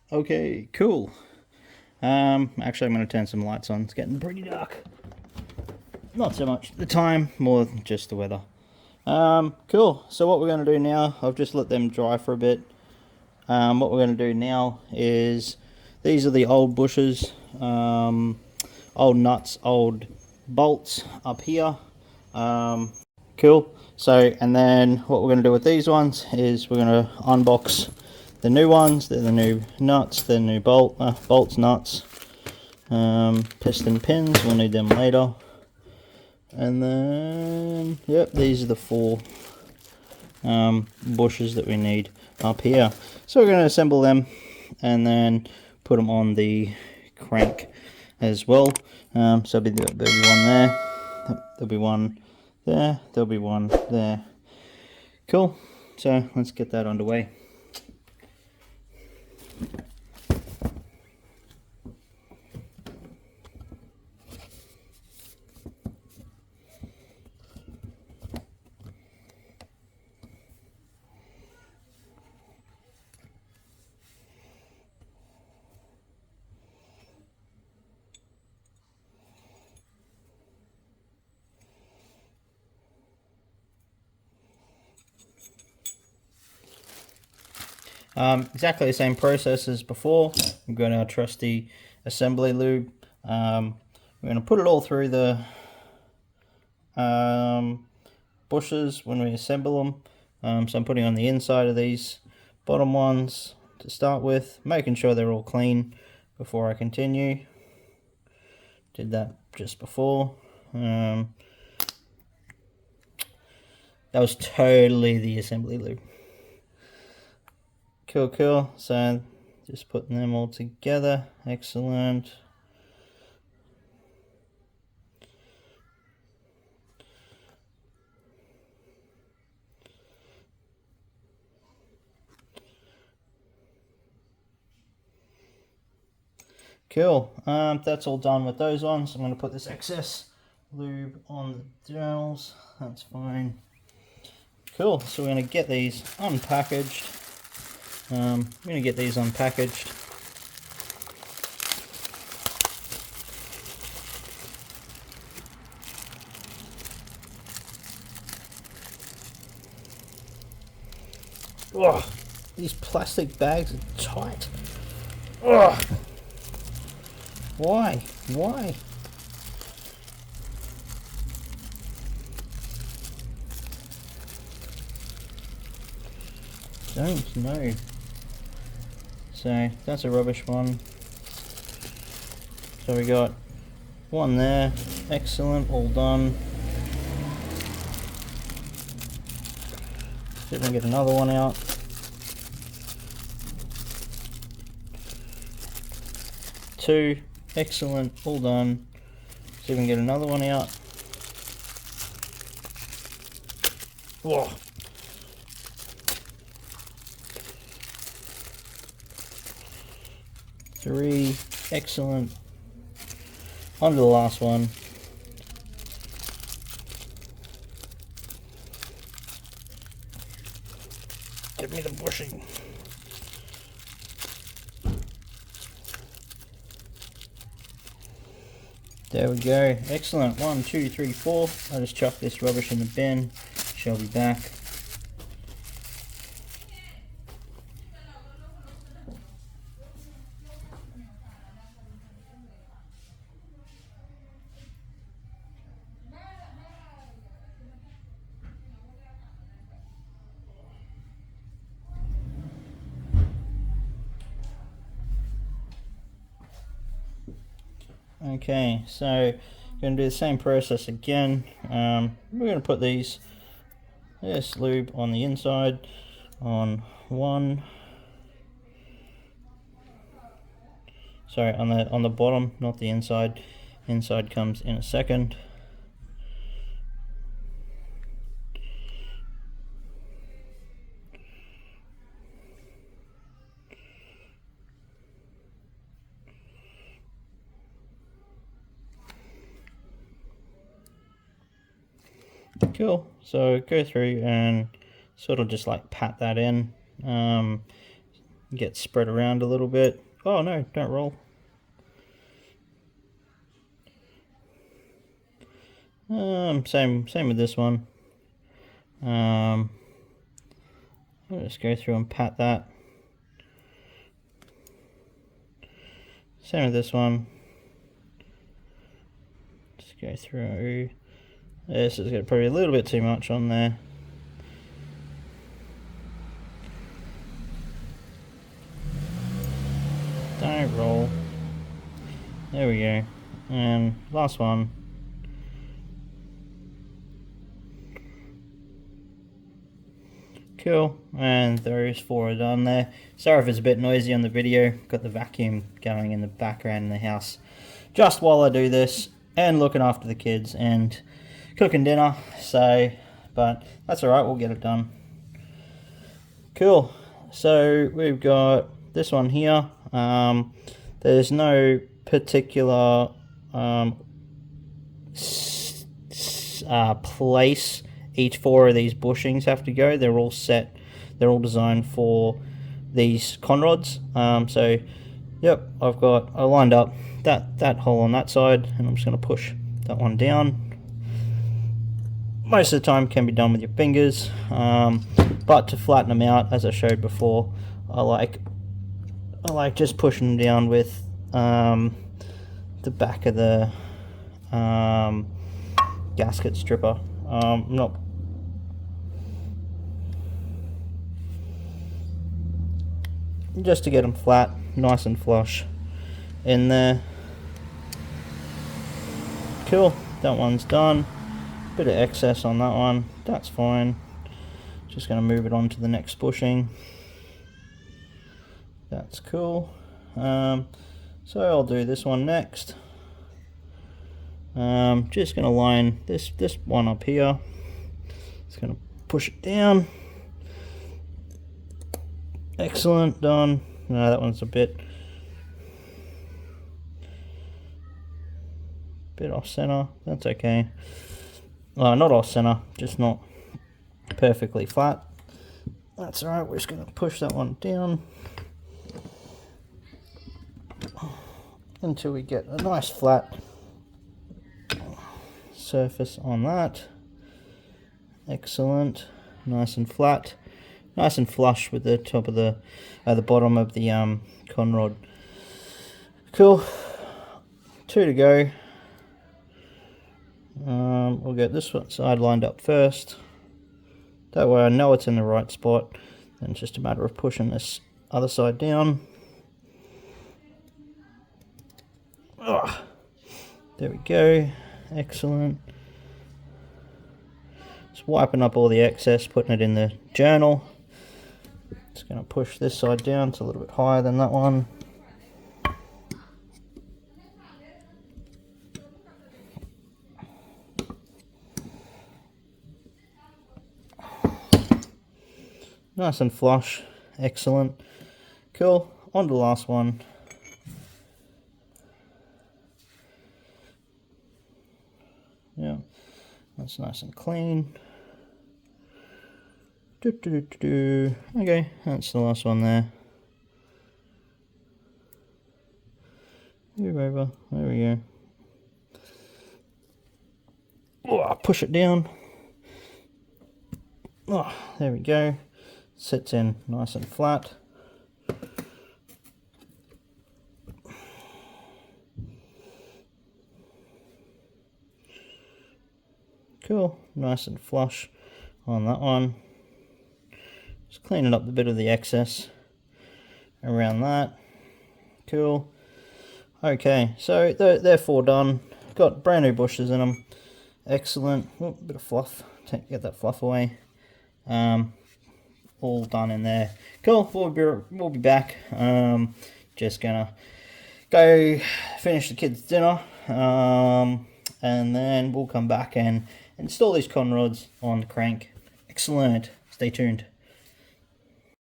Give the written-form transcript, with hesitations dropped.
Okay, cool. Actually I'm going to turn some lights on. It's getting pretty dark. Not so much the time, more just the weather. Cool. So what we're going to do now, I've just let them dry for a bit. What we're going to do now is, these are the old bushes, old nuts, old bolts up here. Cool. So, and then what we're going to do with these ones is we're going to unbox the new ones. They're the new nuts, they're new bolts, nuts, piston pins, we'll need them later. And then, yep, these are the four bushes that we need up here. So we're going to assemble them and then put them on the crank as well. So there'll be one there, there'll be one there, there'll be one there. Cool. So let's get that underway. Exactly the same process as before. We've got our trusty assembly lube. We're going to put it all through the bushes when we assemble them. So I'm putting on the inside of these bottom ones to start with, making sure they're all clean before I continue. Did that just before. That was totally the assembly lube. Cool. So just putting them all together. Excellent. Cool. That's all done with those ones. I'm going to put this excess lube on the journals. That's fine. Cool. So we're going to get these unpackaged. I'm going to get these unpackaged. Oh, these plastic bags are tight. Oh, why? Don't know. So that's a rubbish one. So we got one there. Excellent, all done. See if we can get another one out. Two. Excellent, all done. See if we can get another one out. Whoa. Three. Excellent. On to the last one. Give me the bushing. There we go. Excellent. 1, 2, 3, 4. I'll just chuck this rubbish in the bin. Shall be back. Okay, so going to do the same process again. We're going to put this lube on the inside on one. Sorry, on the bottom, not the inside. Inside comes in a second. Cool. So go through and sort of just like pat that in. get spread around a little bit. Oh no, don't roll. Same with this one. I'll just go through and pat that. Same with this one. Just go through. This has got probably a little bit too much on there. Don't roll. There we go. And last one. Cool, and those 4 are done there. Sorry if it's a bit noisy on the video. Got the vacuum going in the background in the house just while I do this, and looking after the kids and cooking dinner. So, but that's alright, we'll get it done. Cool, so we've got this one here. There's no particular place each 4 of these bushings have to go. They're all set, they're all designed for these conrods. So yep, I lined up that hole on that side, and I'm just going to push that one down. Most of the time can be done with your fingers, but to flatten them out, as I showed before, I like just pushing them down with the back of the gasket stripper. Not just to get them flat, nice and flush in there. Cool, that one's done. Bit of excess on that one, that's fine. Just going to move it on to the next bushing. That's cool. So I'll do this one next. Just going to line this one up here. Just going to push it down. Excellent, done. No, that one's a bit off center. That's okay. Not off center, just not perfectly flat. That's alright, we're just going to push that one down until we get a nice flat surface on that. Excellent, nice and flat, nice and flush with the top of the bottom of the conrod. Cool, 2 to go. We'll get this one side lined up first. That way I know it's in the right spot, and it's just a matter of pushing this other side down. Oh, there we go, excellent. Just wiping up all the excess, putting it in the journal. Just going to push this side down, it's a little bit higher than that one. Nice and flush, excellent. Cool, on to the last one. Yeah, that's nice and clean. Okay, that's the last one there. Move over, there we go. Oh, push it down. Oh, there we go. Sits in nice and flat. Cool, nice and flush on that one. Just cleaning up a bit of the excess around that. Cool. Okay, so they're 4 done. Got brand new bushes in them. Excellent. Oh, bit of fluff. Get that fluff away. All done in there. Cool. We'll be back. Just gonna go finish the kids' dinner, and then we'll come back and install these conrods on the crank. Excellent. Stay tuned.